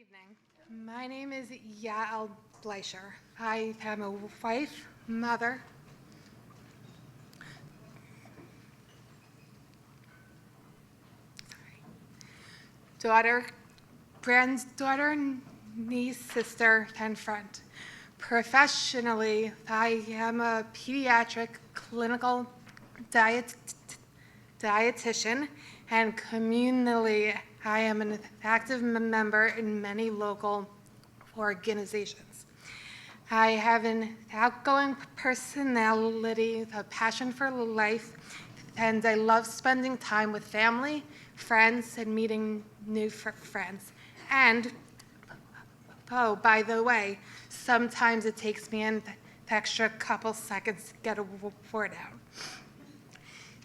evening. My name is Yael. I am a wife, mother, daughter, granddaughter, niece, sister, and friend. Professionally, I am a pediatric clinical dietitian, and communally, I am an active member in many local organizations. I have an outgoing personality, a passion for life, and I love spending time with family, friends, and meeting new friends. And, oh, by the way, sometimes it takes me an extra couple seconds to get a word out.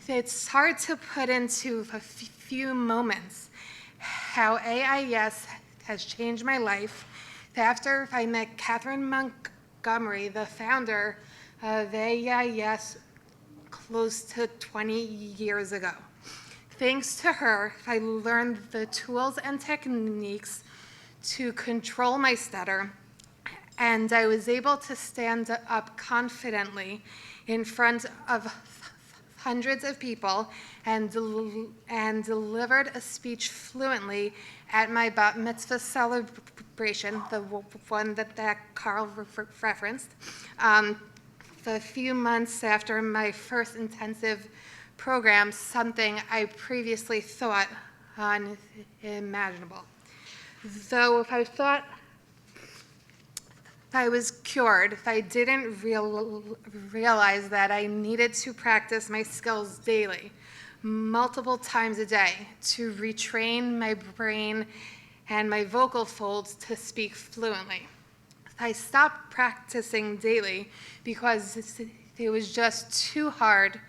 It's hard to put into a few moments how AIS has changed my life. After I met Catherine Montgomery, the founder of AIS close to 20 years ago. Thanks to her, I learned the tools and techniques to control my stutter, and I was able to stand up confidently in front of hundreds of people and delivered a speech fluently at my bat mitzvah celebration, the one that Carl referenced, a few months after my first intensive program, something I previously thought unimaginable. Though if I thought I was cured, I didn't realize that I needed to practice my skills daily, multiple times a day, to retrain my brain and my vocal folds to speak fluently. I stopped practicing daily because it was just too hard,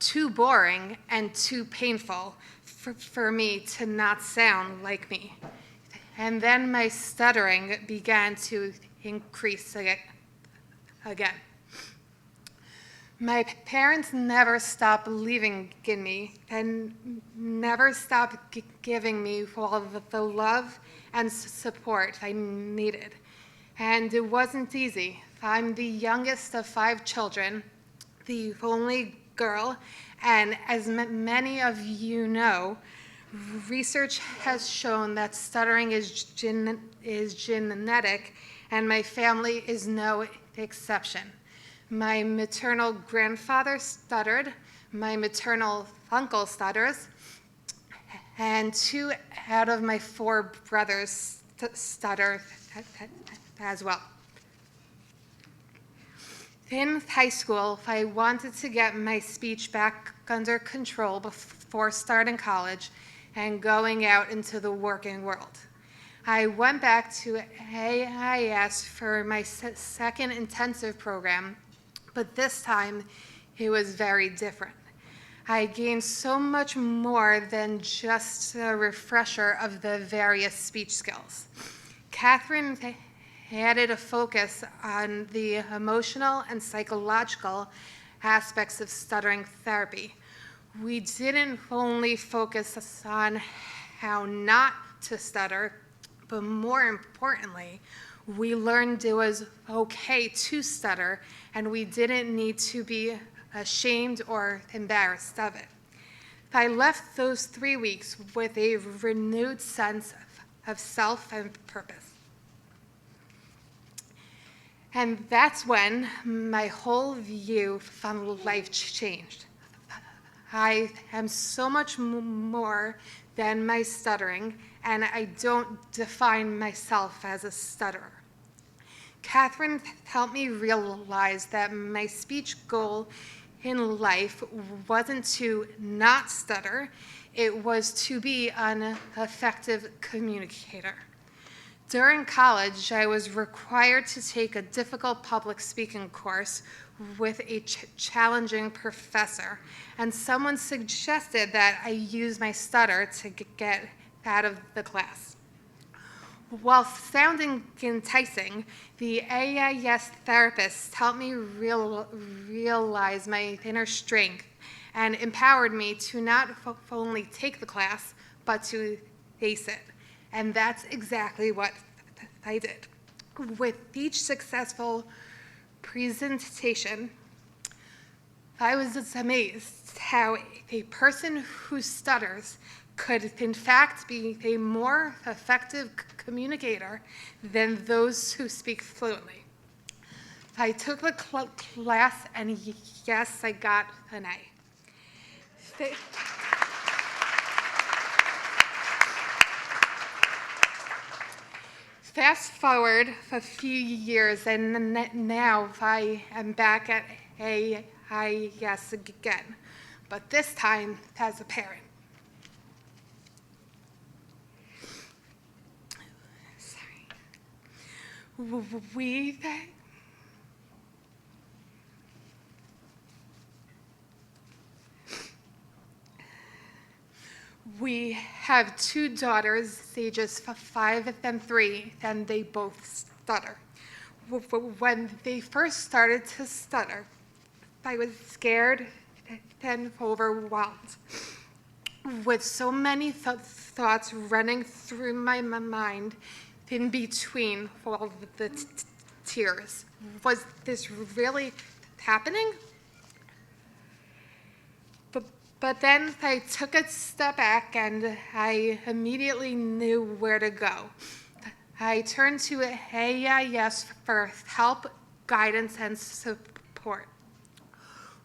too boring, and too painful for me to not sound like me. And then my stuttering began to increase again. My parents never stopped believing in me and never stopped giving me all of the love and support I needed. And it wasn't easy. I'm the youngest of 5 children, the only girl, and as many of you know, research has shown that stuttering is genetic, and my family is no exception. My maternal grandfather stuttered, my maternal uncle stutters, and 2 out of my 4 brothers stutter as well. In high school, I wanted to get my speech back under control before starting college and going out into the working world. I went back to AIS for my second intensive program, but this time it was very different. I gained so much more than just a refresher of the various speech skills. Catherine added a focus on the emotional and psychological aspects of stuttering therapy. We didn't only focus on how not to stutter, but more importantly, we learned it was okay to stutter, and we didn't need to be ashamed or embarrassed of it. I left those 3 weeks with a renewed sense of self and purpose. And that's when my whole view from life changed. I am so much more than my stuttering, and I don't define myself as a stutterer. Catherine helped me realize that my speech goal in life wasn't to not stutter, it was to be an effective communicator. During college, I was required to take a difficult public speaking course with a challenging professor, and someone suggested that I use my stutter to get out of the class. While sounding enticing, the AIS therapist helped me realize my inner strength and empowered me to not only take the class, but to ace it. And that's exactly what I did. With each successful presentation, I was just amazed how a person who stutters could in fact be a more effective communicator than those who speak fluently. I took the class, and yes, I got an A. Fast forward a few years, and now I am back at AIS again, but this time as a parent. Sorry. We have two daughters, ages 5 and 3, and they both stutter. When they first started to stutter, I was scared and overwhelmed. With so many thoughts running through my mind in between all the tears. Was this really happening? But then I took a step back, and I immediately knew where to go. I turned to AIS for help, guidance, and support.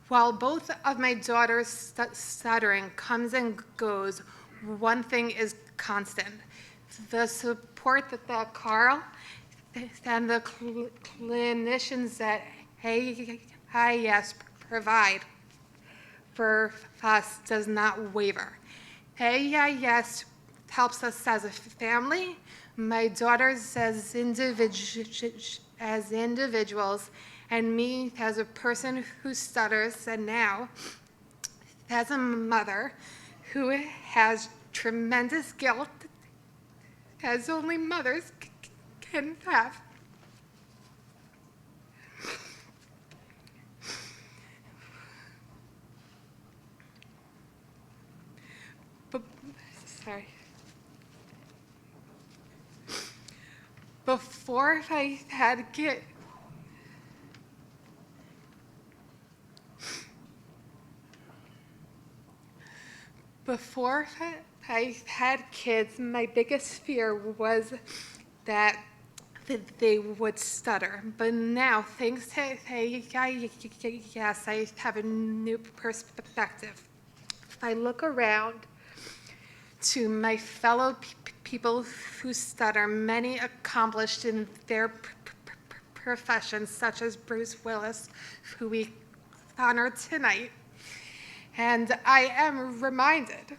While both of my daughters' stuttering comes and goes, one thing is constant: the support that Carl and the clinicians at AIS provide for us does not waver. AIS helps us as a family, my daughters as individuals, and me as a person who stutters, and now as a mother who has tremendous guilt, as only mothers can have. Sorry. Before I had kids, my biggest fear was that they would stutter. But now, thanks to AIS, I have a new perspective. If I look around to my fellow people who stutter, many accomplished in their professions, such as Bruce Willis, who we honor tonight. And I am reminded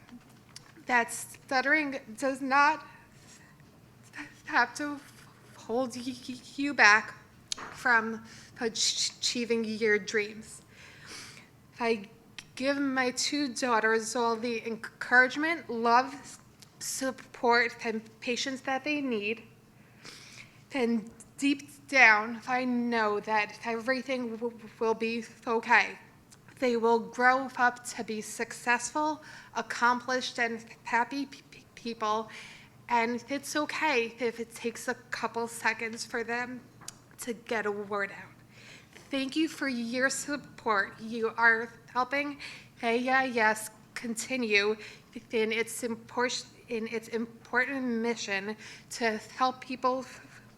that stuttering does not have to hold you back from achieving your dreams. I give my two daughters all the encouragement, love, support, and patience that they need. And deep down, I know that everything will be okay. They will grow up to be successful, accomplished, and happy people. And it's okay if it takes a couple seconds for them to get a word out. Thank you for your support. You are helping AIS continue in its important mission to help people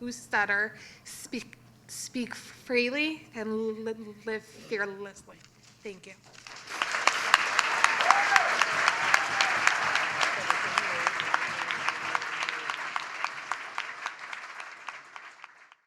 who stutter speak freely and live fearlessly. Thank you.